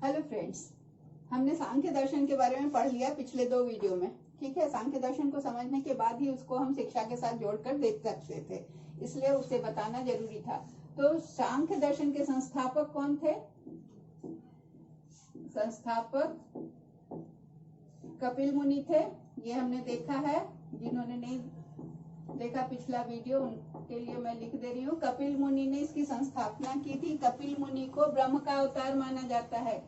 Hello friends, हमने सांख्य दर्शन के बारे में पढ़ लिया पिछले 2 वीडियो में। ठीक है, सांख्य दर्शन को समझने के बाद ही उसको हम शिक्षा के साथ जोड़कर देख सकते थे, इसलिए उसे बताना जरूरी था। तो सांख्य दर्शन के संस्थापक कौन थे? संस्थापक कपिल मुनि थे। ये हमने देखा है, जिन्होंने नहीं देखा पिछला वीडियो उनके लिए मैं लिख दे रही हूँ। कपिल मुनि ने इसकी संस्थापना की थी। कपिल मुनि को ब्रह्म का अवतार माना जाता है,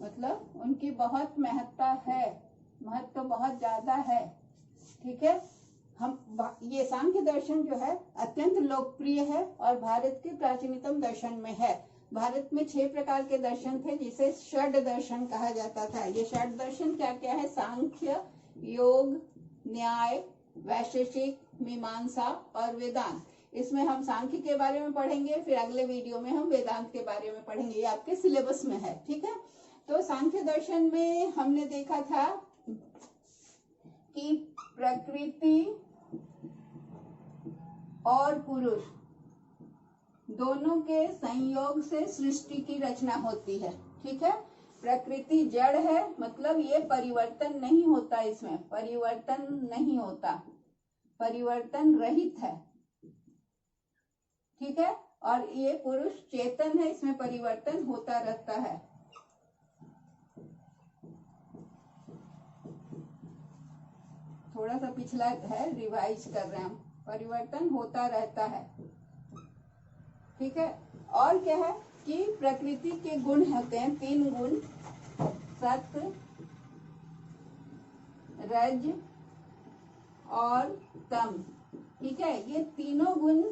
मतलब उनकी बहुत महत्ता है, महत्व बहुत ज्यादा है। ठीक है, हम ये सांख्य दर्शन जो है अत्यंत लोकप्रिय है और भारत के प्राचीनतम दर्शन में है। भारत में 6 प्रकार के दर्शन थे जिसे षड दर्शन कहा जाता था। ये षड दर्शन क्या क्या है? सांख्य, योग, न्याय, वैशेषिक, मीमांसा और वेदांत। इसमें हम सांख्य के बारे में पढ़ेंगे, फिर अगले वीडियो में हम वेदांत के बारे में पढ़ेंगे। ये आपके सिलेबस में है। ठीक है, तो सांख्य दर्शन में हमने देखा था कि प्रकृति और पुरुष दोनों के संयोग से सृष्टि की रचना होती है। ठीक है, प्रकृति जड़ है, मतलब ये परिवर्तन नहीं होता, इसमें परिवर्तन नहीं होता, परिवर्तन रहित है। ठीक है, और ये पुरुष चेतन है, इसमें परिवर्तन होता रहता है। थोड़ा सा पिछला है, रिवाइज कर रहे हैं हम। परिवर्तन होता रहता है। ठीक है, और क्या है कि प्रकृति के गुण होते हैं 3 गुण, सत्व, रज और तम। ठीक है, ये तीनों गुण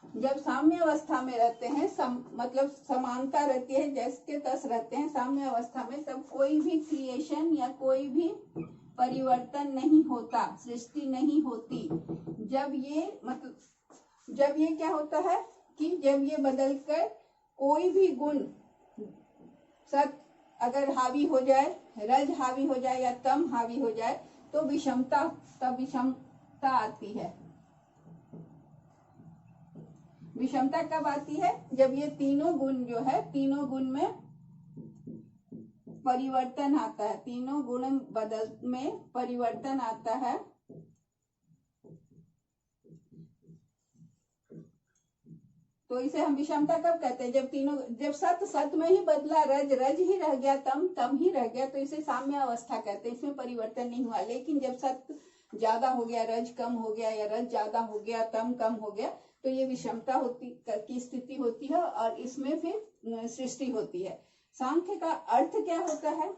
जब साम्य अवस्था में रहते हैं, मतलब समानता रहती है, जैसे तस रहते हैं साम्य अवस्था में, तब कोई भी क्रिएशन या कोई भी परिवर्तन नहीं होता, सृष्टि नहीं होती। जब ये क्या होता है कि जब ये बदलकर कोई भी गुण सत अगर हावी हो जाए, रज हावी हो जाए या तम हावी हो जाए, तो विषमता आती है। विषमता कब आती है? जब ये तीनों गुण जो है, तीनों गुण में परिवर्तन आता है, तीनों गुण में परिवर्तन आता है। तो इसे हम विषमता कब कहते हैं? जब सत में ही बदला, रज ही रह गया, तम ही रह गया, तो इसे साम्य अवस्था कहते हैं, इसमें परिवर्तन नहीं हुआ। लेकिन जब सत ज्यादा हो गया, रज कम हो गया, या रज ज्यादा हो गया, तम कम हो गया, तो ये विषमता की स्थिति होती है और इसमें फिर सृष्टि होती है। सांख्य का अर्थ क्या होता है?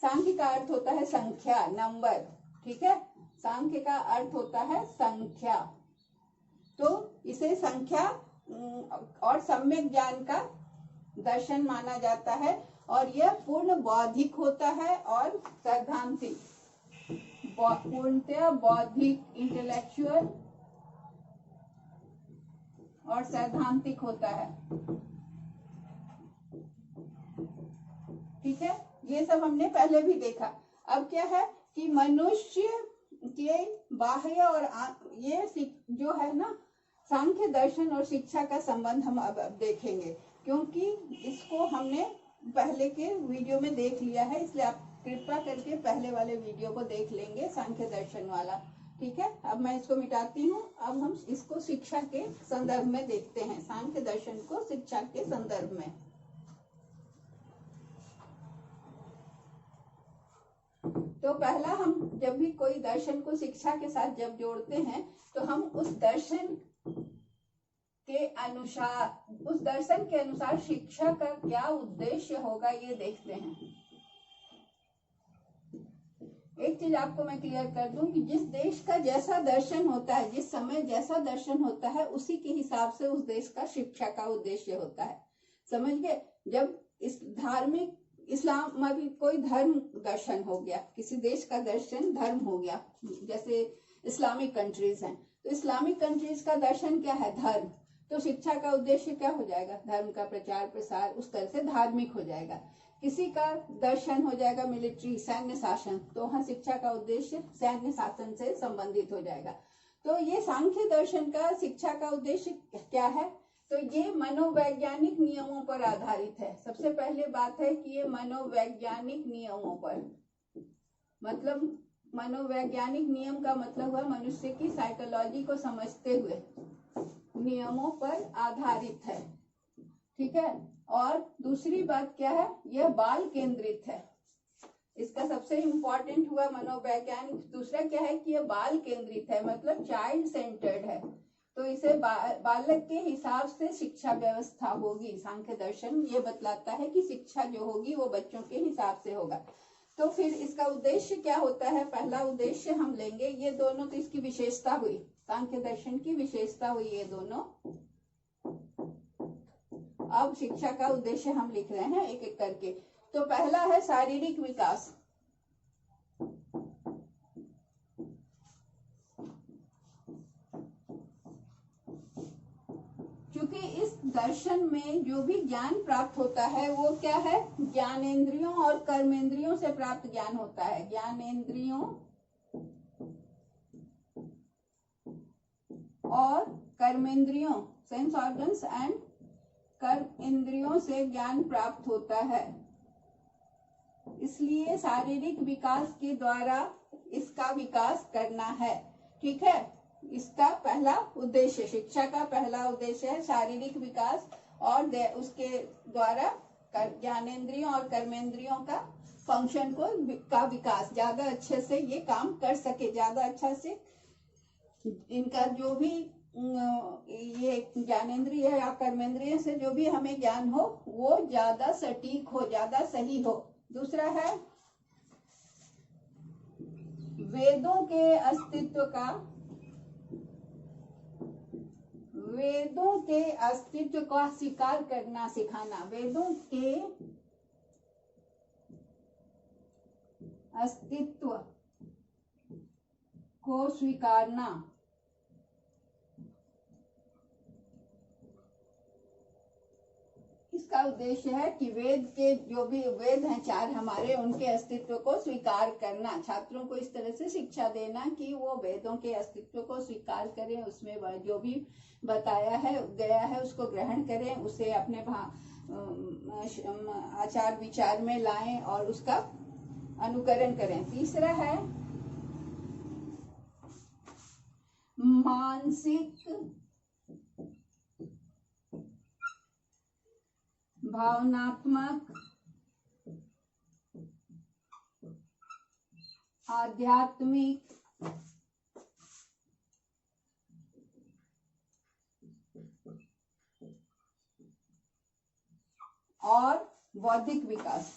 सांख्य का अर्थ होता है संख्या, नंबर। ठीक है, सांख्य का अर्थ होता है संख्या। तो इसे संख्या और सम्यक ज्ञान का दर्शन माना जाता है, और यह पूर्ण बौद्धिक होता है और सैद्धांतिक, पूर्णतः बौद्धिक, इंटेलेक्चुअल और सैद्धांतिक होता है। ठीक है, ये सब हमने पहले भी देखा। अब क्या है कि मनुष्य के बाह्य और ये जो है ना, सांख्य दर्शन और शिक्षा का संबंध हम अब देखेंगे, क्योंकि इसको हमने पहले के वीडियो में देख लिया है, इसलिए आप कृपया करके पहले वाले वीडियो को देख लेंगे, सांख्य दर्शन वाला। ठीक है, अब मैं इसको मिटाती हूँ। अब हम इसको शिक्षा के संदर्भ में देखते हैं, सांख्य दर्शन को शिक्षा के संदर्भ में। तो पहला, हम जब भी कोई दर्शन को शिक्षा के साथ जब जोड़ते हैं, तो हम उस दर्शन के अनुसार शिक्षा का क्या उद्देश्य होगा, ये देखते हैं। एक चीज आपको मैं क्लियर कर दूं कि जिस देश का जैसा दर्शन होता है, जिस समय जैसा दर्शन होता है, उसी के हिसाब से उस देश का शिक्षा का उद्देश्य होता है। समझ गए? जब इस धार्मिक इस्लाम कोई धर्म दर्शन हो गया, किसी देश का दर्शन धर्म हो गया, जैसे इस्लामिक कंट्रीज हैं, तो इस्लामिक कंट्रीज का दर्शन क्या है? धर्म। तो शिक्षा का उद्देश्य क्या हो जाएगा? धर्म का प्रचार प्रसार, उस तरह से धार्मिक हो जाएगा। किसी का दर्शन हो जाएगा मिलिट्री, सैन्य शासन, तो वहां शिक्षा का उद्देश्य सैन्य शासन से संबंधित हो जाएगा। तो ये सांख्य दर्शन का शिक्षा का उद्देश्य क्या है तो ये मनोवैज्ञानिक नियमों पर आधारित है। सबसे पहले बात है कि ये मनोवैज्ञानिक नियमों पर, मतलब मनोवैज्ञानिक नियम का मतलब हुआ मनुष्य की साइकोलॉजी को समझते हुए नियमों पर आधारित है, ठीक है। और दूसरी बात क्या है, यह बाल केंद्रित है। इसका सबसे इम्पोर्टेंट हुआ मनोवैज्ञानिक। दूसरा क्या है कि यह बाल केंद्रित है, मतलब चाइल्ड सेंटर्ड है। तो इसे बालक के हिसाब से शिक्षा व्यवस्था होगी। सांख्य दर्शन ये बतलाता है कि शिक्षा जो होगी वो बच्चों के हिसाब से होगा। तो फिर इसका उद्देश्य क्या होता है, पहला उद्देश्य हम लेंगे, ये दोनों तो इसकी विशेषता हुई, सांख्य दर्शन की विशेषता हुई ये दोनों। अब शिक्षा का उद्देश्य हम लिख रहे हैं एक एक करके। तो पहला है शारीरिक विकास। क्योंकि इस दर्शन में जो भी ज्ञान प्राप्त होता है वो क्या है, ज्ञानेंद्रियों और कर्मेंद्रियों से प्राप्त ज्ञान होता है। ज्ञानेंद्रियों और कर्मेंद्रियों, सेंस ऑर्गन्स एंड कर्म इंद्रियों से ज्ञान प्राप्त होता है। इसलिए शारीरिक विकास के द्वारा इसका विकास करना है, ठीक है। इसका पहला उद्देश्य, शिक्षा का पहला उद्देश्य है शारीरिक विकास और उसके द्वारा ज्ञानेंद्रियों और कर्मेंद्रियों का फंक्शन का विकास, ज्यादा अच्छे से ये काम कर सके, ज्यादा अच्छा से इनका जो भी ये ज्ञानेंद्रिय या कर्मेंद्रिय से जो भी हमें ज्ञान हो वो ज्यादा सटीक हो, ज्यादा सही हो। दूसरा है वेदों के अस्तित्व का, वेदों के अस्तित्व का स्वीकार करना सिखाना। वेदों के अस्तित्व को स्वीकारना, इसका उद्देश्य है कि वेद के जो भी वेद हैं चार हमारे, उनके अस्तित्व को स्वीकार करना। छात्रों को इस तरह से शिक्षा देना कि वो वेदों के अस्तित्व को स्वीकार करें, उसमें जो भी बताया है गया है उसको ग्रहण करें, उसे अपने आचार विचार में लाएं और उसका अनुकरण करें। तीसरा है मानसिक, भावनात्मक, आध्यात्मिक और बौद्धिक विकास।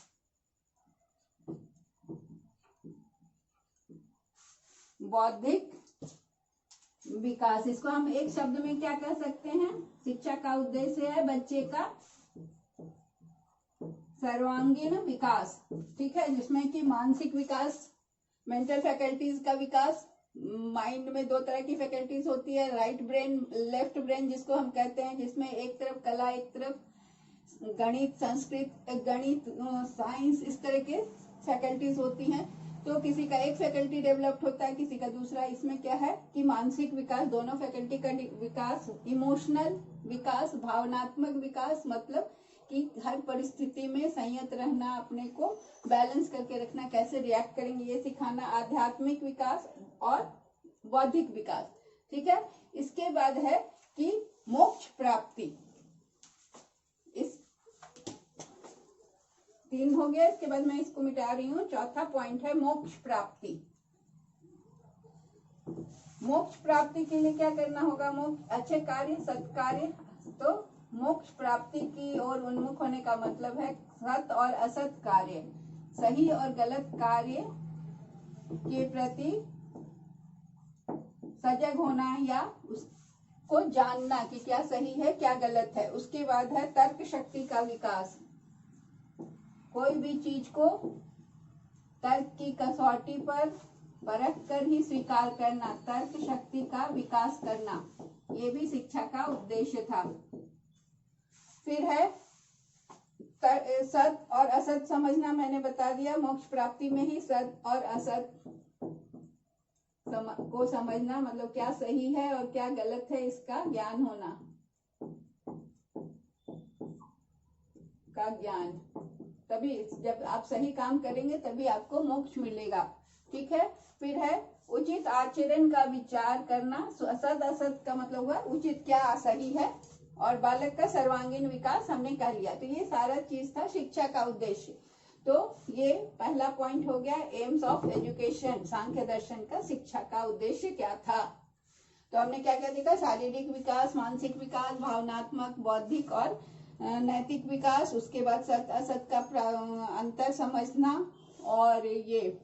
बौद्धिक विकास, इसको हम एक शब्द में क्या कह सकते हैं, शिक्षा का उद्देश्य है बच्चे का सर्वांगीण विकास, ठीक है, जिसमें कि मानसिक विकास, मेंटल फैकल्टीज का विकास। माइंड में दो तरह की फैकल्टीज होती है, राइट ब्रेन, लेफ्ट ब्रेन जिसको हम कहते हैं, जिसमें एक तरफ कला, एक तरफ गणित, संस्कृत, गणित, साइंस, इस तरह के फैकल्टीज होती हैं। तो किसी का एक फैकल्टी डेवलप्ड होता है, किसी का दूसरा। इसमें क्या है कि मानसिक विकास, दोनों फैकल्टी का विकास, इमोशनल विकास, भावनात्मक विकास, मतलब कि हर परिस्थिति में संयत रहना, अपने को बैलेंस करके रखना, कैसे रिएक्ट करेंगे ये सिखाना, आध्यात्मिक विकास और बौद्धिक विकास, ठीक है। इसके बाद है कि मोक्ष प्राप्ति, इस 3 हो गया। इसके बाद मैं इसको मिटा रही हूँ। चौथा पॉइंट है मोक्ष प्राप्ति। मोक्ष प्राप्ति के लिए क्या करना होगा, मोक्ष अच्छे कार्य, सत्कार्य। तो मोक्ष प्राप्ति की ओर उन्मुख होने का मतलब है सत और असत कार्य, सही और गलत कार्य के प्रति सजग होना या उसको जानना कि क्या सही है क्या गलत है। उसके बाद है तर्क शक्ति का विकास, कोई भी चीज को तर्क की कसौटी पर परख कर ही स्वीकार करना, तर्क शक्ति का विकास करना, ये भी शिक्षा का उद्देश्य था। फिर है सत और असत समझना, मैंने बता दिया। मोक्ष प्राप्ति में ही सत और असत को समझना, मतलब क्या सही है और क्या गलत है, इसका ज्ञान होना। का ज्ञान, तभी जब आप सही काम करेंगे तभी आपको मोक्ष मिलेगा। ठीक है। फिर है उचित आचरण का विचार करना, सद असत का मतलब हुआ उचित क्या सही है, और बालक का सर्वांगीण विकास हमने कर लिया। तो ये सारा चीज था शिक्षा का उद्देश्य। तो ये पहला पॉइंट हो गया, एम्स ऑफ एजुकेशन, सांख्य दर्शन का शिक्षा का उद्देश्य क्या था। तो हमने क्या क्या देखा, शारीरिक विकास, मानसिक विकास, भावनात्मक, बौद्धिक और नैतिक विकास, उसके बाद सत असत का अंतर समझना, और ये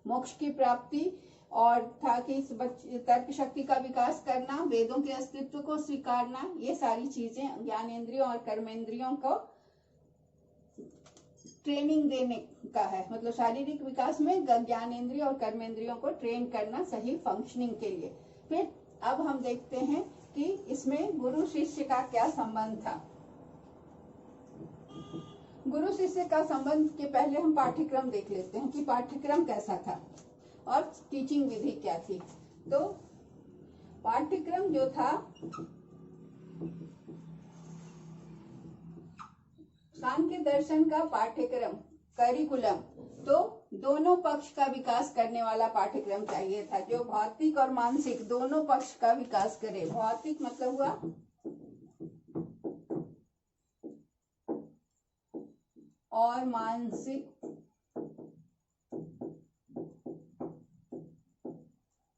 मोक्ष की प्राप्ति, और था कि इस तर्क शक्ति का विकास करना, वेदों के अस्तित्व को स्वीकारना, ये सारी चीजें ज्ञानेंद्रियों और कर्मेंद्रियों को ट्रेनिंग देने का है। मतलब शारीरिक विकास में ज्ञानेंद्रिय और कर्मेंद्रियों को ट्रेन करना सही फंक्शनिंग के लिए। फिर अब हम देखते हैं कि इसमें गुरु शिष्य का क्या संबंध था। गुरु शिष्य का संबंध के पहले हम पाठ्यक्रम देख लेते हैं कि पाठ्यक्रम कैसा था और टीचिंग विधि क्या थी। तो पाठ्यक्रम जो था, सांख्य दर्शन का पाठ्यक्रम, करिकुलम, तो दोनों पक्ष का विकास करने वाला पाठ्यक्रम चाहिए था, जो भौतिक और मानसिक दोनों पक्ष का विकास करे। भौतिक मतलब हुआ और मानसिक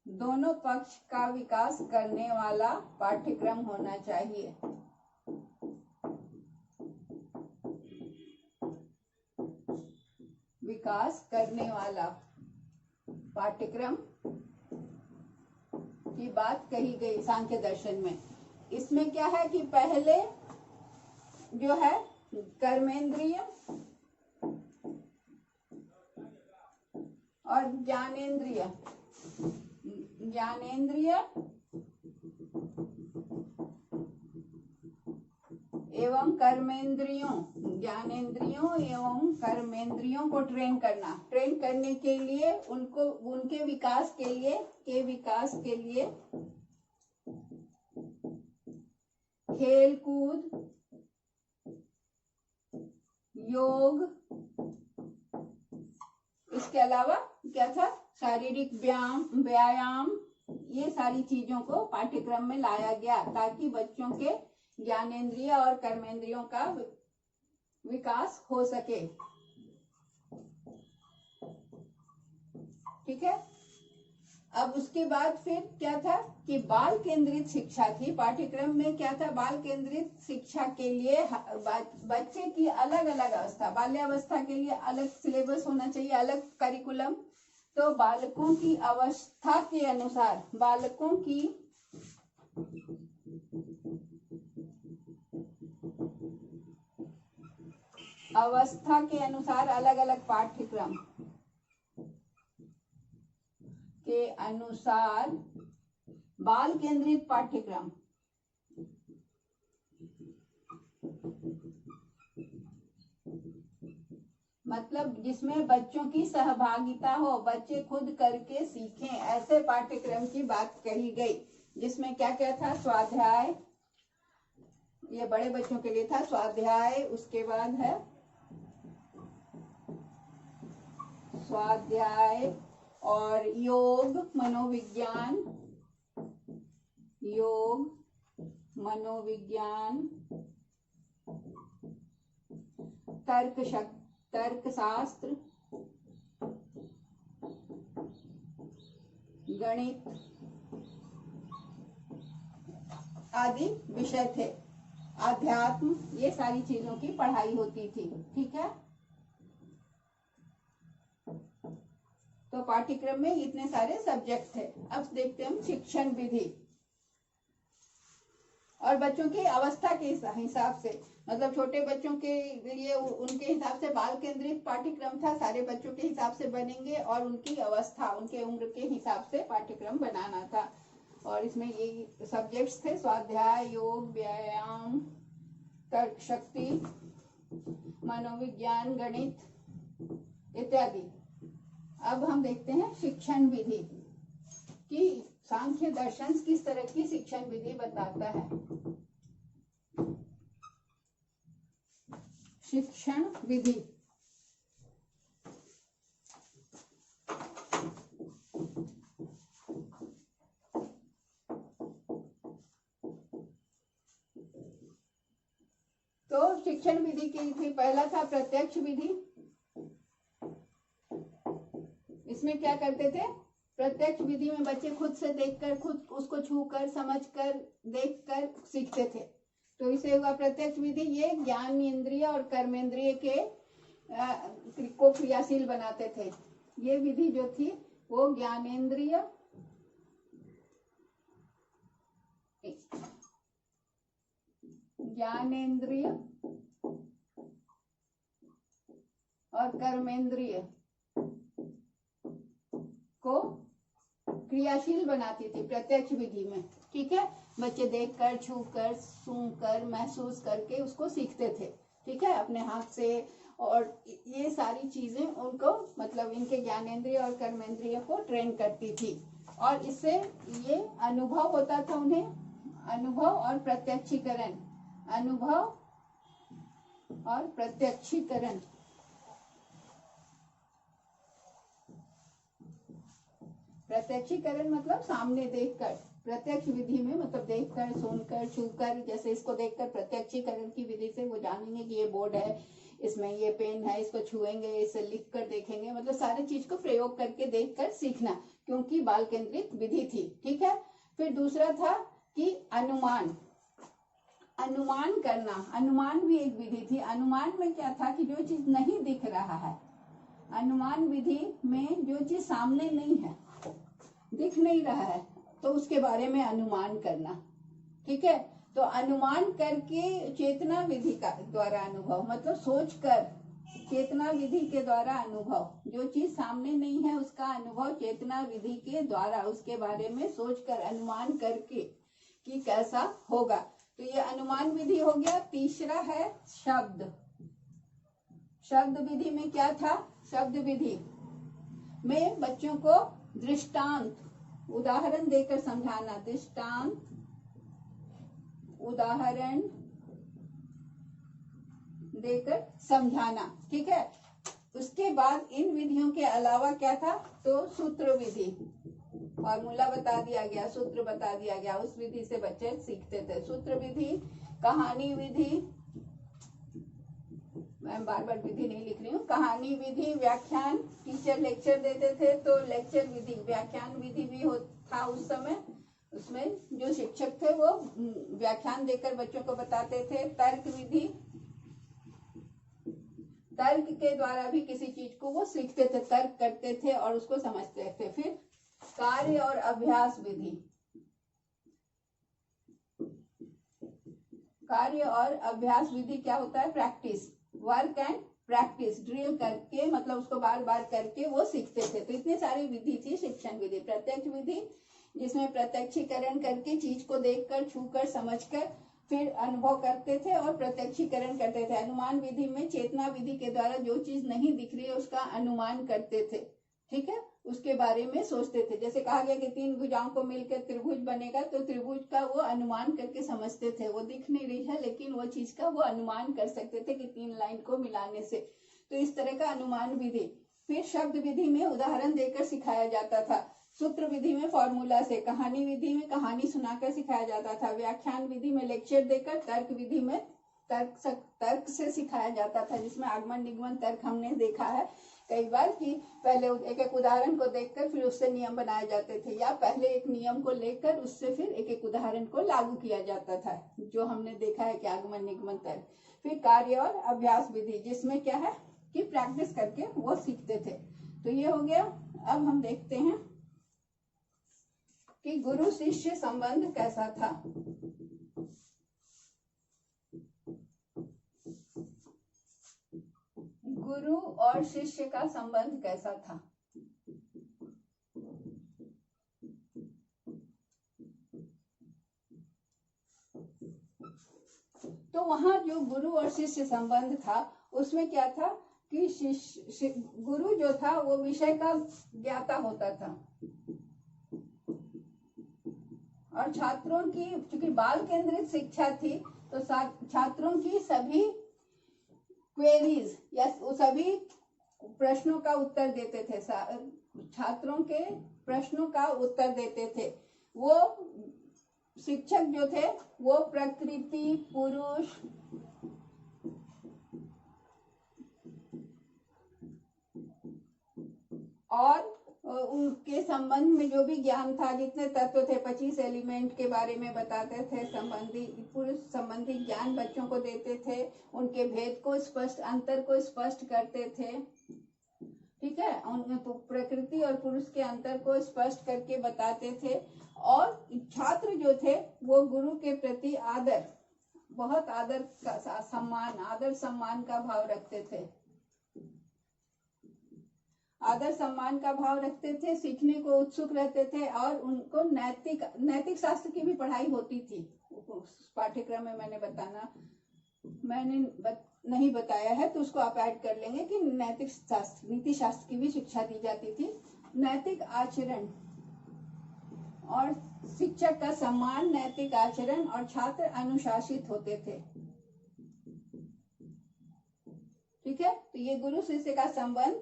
दोनों पक्ष का विकास करने वाला पाठ्यक्रम होना चाहिए। विकास करने वाला पाठ्यक्रम की बात कही गई सांख्य दर्शन में। इसमें क्या है कि पहले जो है कर्मेंद्रिय और ज्ञानेंद्रिय एवं कर्मेंद्रियों, ज्ञानेंद्रियों एवं कर्मेंद्रियों को ट्रेन करने के लिए, उनको उनके विकास के लिए खेल कूद, योग, इसके अलावा क्या था, शारीरिक व्यायाम, ये सारी चीजों को पाठ्यक्रम में लाया गया ताकि बच्चों के ज्ञानेंद्रिय और कर्मेंद्रियों का विकास हो सके। ठीक है। अब उसके बाद फिर क्या था कि बाल केंद्रित शिक्षा थी। पाठ्यक्रम में क्या था, बाल केंद्रित शिक्षा के लिए बच्चे की अलग अलग अवस्था, बाल्यावस्था के लिए अलग सिलेबस होना चाहिए, अलग करिकुलम। तो बालकों की अवस्था के अनुसार, बालकों की अवस्था के अनुसार अलग अलग पाठ्यक्रम के अनुसार बाल केंद्रित पाठ्यक्रम, मतलब जिसमें बच्चों की सहभागिता हो, बच्चे खुद करके सीखें, ऐसे पाठ्यक्रम की बात कही गई। जिसमें क्या क्या था, स्वाध्याय, ये बड़े बच्चों के लिए था स्वाध्याय, उसके बाद है स्वाध्याय और योग मनोविज्ञान, तर्कशास्त्र, गणित आदि विषय थे। अध्यात्म, ये सारी चीजों की पढ़ाई होती थी। ठीक है। तो पाठ्यक्रम में इतने सारे सब्जेक्ट थे। अब देखते हैं हम शिक्षण विधि और बच्चों की अवस्था के हिसाब से, मतलब छोटे बच्चों के लिए उनके हिसाब से बाल केंद्रित पाठ्यक्रम था, सारे बच्चों के हिसाब से बनेंगे, और उनकी अवस्था, उनके उम्र के हिसाब से पाठ्यक्रम बनाना था। और इसमें ये सब्जेक्ट्स थे, स्वाध्याय, योग, व्यायाम, तर्क शक्ति, मनोविज्ञान, गणित इत्यादि। अब हम देखते हैं शिक्षण विधि कि सांख्य दर्शन किस तरह की शिक्षण विधि बताता है। शिक्षण विधि। तो शिक्षण विधि की थी, पहला था प्रत्यक्ष विधि। इसमें क्या करते थे, प्रत्यक्ष विधि में बच्चे खुद से देखकर, खुद उसको छूकर, समझकर, देखकर सीखते थे। तो इसे हुआ प्रत्यक्ष विधि। ये ज्ञानेंद्रिय और कर्मेंद्रिय के को क्रियाशील बनाते थे। ये विधि जो थी वो ज्ञानेंद्रिय और कर्मेंद्रिय को क्रियाशील बनाती थी प्रत्यक्ष विधि में। ठीक है, बच्चे देखकर, छूकर, सूंघकर, महसूस करके उसको सीखते थे। ठीक है, अपने हाथ से, और ये सारी चीजें उनको मतलब इनके ज्ञानेंद्रिय और कर्मेंद्रिय को ट्रेन करती थी। और इससे ये अनुभव होता था उन्हें, अनुभव और प्रत्यक्षीकरण, अनुभव और प्रत्यक्षीकरण। प्रत्यक्षीकरण मतलब सामने देखकर, प्रत्यक्ष विधि में मतलब देखकर, सुनकर, छूकर, जैसे इसको देखकर प्रत्यक्षीकरण की विधि से वो जानेंगे कि ये बोर्ड है, इसमें ये पेन है, इसको छुएंगे, इसे लिख कर देखेंगे, मतलब सारी चीज को प्रयोग करके देखकर सीखना, क्योंकि बाल केंद्रित विधि थी। ठीक है, फिर दूसरा था कि अनुमान, अनुमान करना। अनुमान भी एक विधि थी। अनुमान में क्या था कि जो चीज नहीं दिख रहा है, अनुमान विधि में जो चीज सामने नहीं है, दिख नहीं रहा है, तो उसके बारे में अनुमान करना। ठीक है, तो अनुमान करके चेतना विधि का द्वारा अनुभव, मतलब सोचकर, चेतना विधि के द्वारा अनुभव, जो चीज सामने नहीं है उसका अनुभव चेतना विधि के द्वारा, उसके बारे में सोचकर, अनुमान करके कि कैसा होगा। तो ये अनुमान विधि हो गया। तीसरा है शब्द। शब्द विधि में क्या था, शब्द विधि में बच्चों को दृष्टांत, उदाहरण देकर समझाना, दृष्टांत, उदाहरण देकर समझाना। ठीक है, उसके बाद इन विधियों के अलावा क्या था, तो सूत्र विधि, फॉर्मूला बता दिया गया, सूत्र बता दिया गया, उस विधि से बच्चे सीखते थे। सूत्र विधि, कहानी विधि, मैं बार बार विधि नहीं लिख रही हूँ, कहानी विधि, व्याख्यान, टीचर लेक्चर देते थे तो लेक्चर विधि, व्याख्यान विधि भी था उस समय। उसमें जो शिक्षक थे वो व्याख्यान देकर बच्चों को बताते थे। तर्क विधि, तर्क के द्वारा भी किसी चीज को वो सीखते थे, तर्क करते थे और उसको समझते थे। फिर कार्य और अभ्यास विधि, कार्य और अभ्यास विधि क्या होता है, practice, work and practice, drill करके, मतलब उसको बार बार करके वो सीखते थे। तो इतनी सारी विधि थी शिक्षण विधि। प्रत्यक्ष विधि जिसमें प्रत्यक्षीकरण करके चीज को देखकर, छूकर, समझकर फिर अनुभव करते थे और प्रत्यक्षीकरण करते थे। अनुमान विधि में चेतना विधि के द्वारा जो चीज नहीं दिख रही है उसका अनुमान करते थे। ठीक है, उसके बारे में सोचते थे। जैसे कहा गया कि 3 भुजाओं को मिलकर त्रिभुज बनेगा, तो त्रिभुज का वो अनुमान करके समझते थे। वो दिख नहीं रही है लेकिन वो चीज का वो अनुमान कर सकते थे कि 3 लाइन को मिलाने से। तो इस तरह का अनुमान विधि। फिर शब्द विधि में उदाहरण देकर सिखाया जाता था। सूत्र विधि में फॉर्मूला से, कहानी विधि में कहानी सुनाकर सिखाया जाता था, व्याख्यान विधि में लेक्चर देकर, तर्क विधि में तर्क से सिखाया जाता था, जिसमें आगमन निगमन तर्क हमने देखा है कई बार कि पहले एक एक उदाहरण को देखकर फिर उससे नियम बनाए जाते थे, या पहले एक नियम को लेकर उससे फिर एक एक उदाहरण को लागू किया जाता था, जो हमने देखा है कि आगमन निगमन तर्क। फिर कार्य और अभ्यास विधि, जिसमें क्या है कि प्रैक्टिस करके वो सीखते थे। तो ये हो गया। अब हम देखते हैं कि गुरु शिष्य संबंध कैसा था। गुरु और शिष्य का संबंध कैसा था। तो वहां जो गुरु और शिष्य संबंध था उसमें क्या था कि गुरु जो था वो विषय का ज्ञाता होता था, और छात्रों की, चूंकि बाल केंद्रित शिक्षा थी तो छात्रों की सभी क्वेरीज या सभी प्रश्नों का उत्तर देते थे, छात्रों के प्रश्नों का उत्तर देते थे। वो शिक्षक जो थे वो प्रकृति, पुरुष और उनके संबंध में जो भी ज्ञान था, जितने तत्व थे, 25 एलिमेंट के बारे में बताते थे, पुरुष संबंधी ज्ञान बच्चों को देते थे, उनके भेद को स्पष्ट, अंतर को स्पष्ट करते थे। ठीक है, उन प्रकृति और पुरुष के अंतर को स्पष्ट करके बताते थे। और छात्र जो थे वो गुरु के प्रति आदर, बहुत आदर का सम्मान, आदर सम्मान का भाव रखते थे, आदर सम्मान का भाव रखते थे, सीखने को उत्सुक रहते थे। और उनको नैतिक शास्त्र की भी पढ़ाई होती थी पाठ्यक्रम में। मैंने नहीं बताया है तो उसको आप ऐड कर लेंगे कि नैतिक शास्त्र, नीति शास्त्र की भी शिक्षा दी जाती थी। नैतिक आचरण और शिक्षक का सम्मान, नैतिक आचरण, और छात्र अनुशासित होते थे। ठीक है, तो ये गुरु शिष्य का संबंध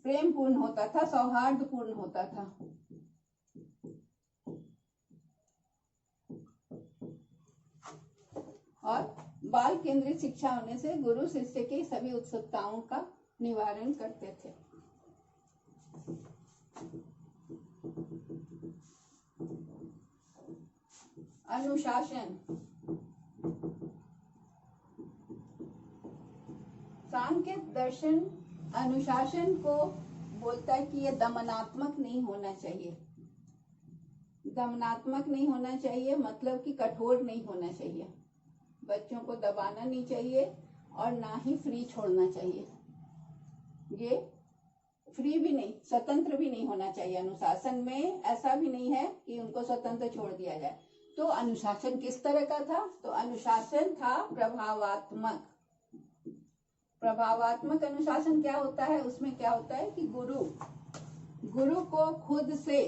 प्रेम पूर्ण होता था, सौहार्द पूर्ण होता था। और बाल केंद्रित शिक्षा होने से गुरु शिष्य की सभी उत्सुकताओं का निवारण करते थे। अनुशासन, सांख्य दर्शन अनुशासन को बोलता है कि यह दमनात्मक नहीं होना चाहिए। दमनात्मक नहीं होना चाहिए मतलब कि कठोर नहीं होना चाहिए, बच्चों को दबाना नहीं चाहिए और ना ही फ्री छोड़ना चाहिए। ये फ्री भी नहीं, स्वतंत्र भी नहीं होना चाहिए। अनुशासन में ऐसा भी नहीं है कि उनको स्वतंत्र छोड़ दिया जाए। तो अनुशासन किस तरह का था? तो अनुशासन था प्रभावात्मक। प्रभावात्मक अनुशासन क्या होता है? उसमें क्या होता है कि गुरु को खुद से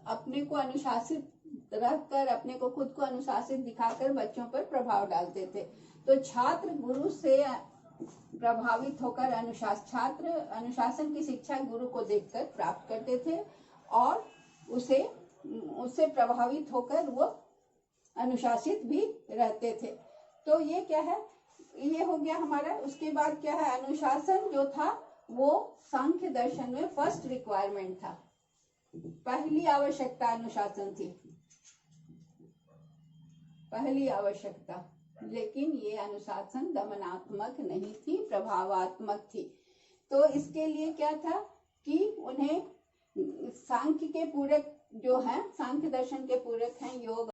अपने को अनुशासित रखकर, अपने को खुद को अनुशासित दिखाकर बच्चों पर प्रभाव डालते थे। तो छात्र गुरु से प्रभावित होकर छात्र अनुशासन की शिक्षा गुरु को देखकर प्राप्त करते थे और उससे प्रभावित होकर वो अनुशासित भी रहते थे। तो ये क्या है? ये हो गया हमारा। उसके बाद क्या है? अनुशासन जो था वो सांख्य दर्शन में फर्स्ट रिक्वायरमेंट था, पहली आवश्यकता अनुशासन थी, पहली आवश्यकता। लेकिन ये अनुशासन दमनात्मक नहीं थी, प्रभावात्मक थी। तो इसके लिए क्या था कि उन्हें सांख्य के पूरक जो है, सांख्य दर्शन के पूरक हैं योग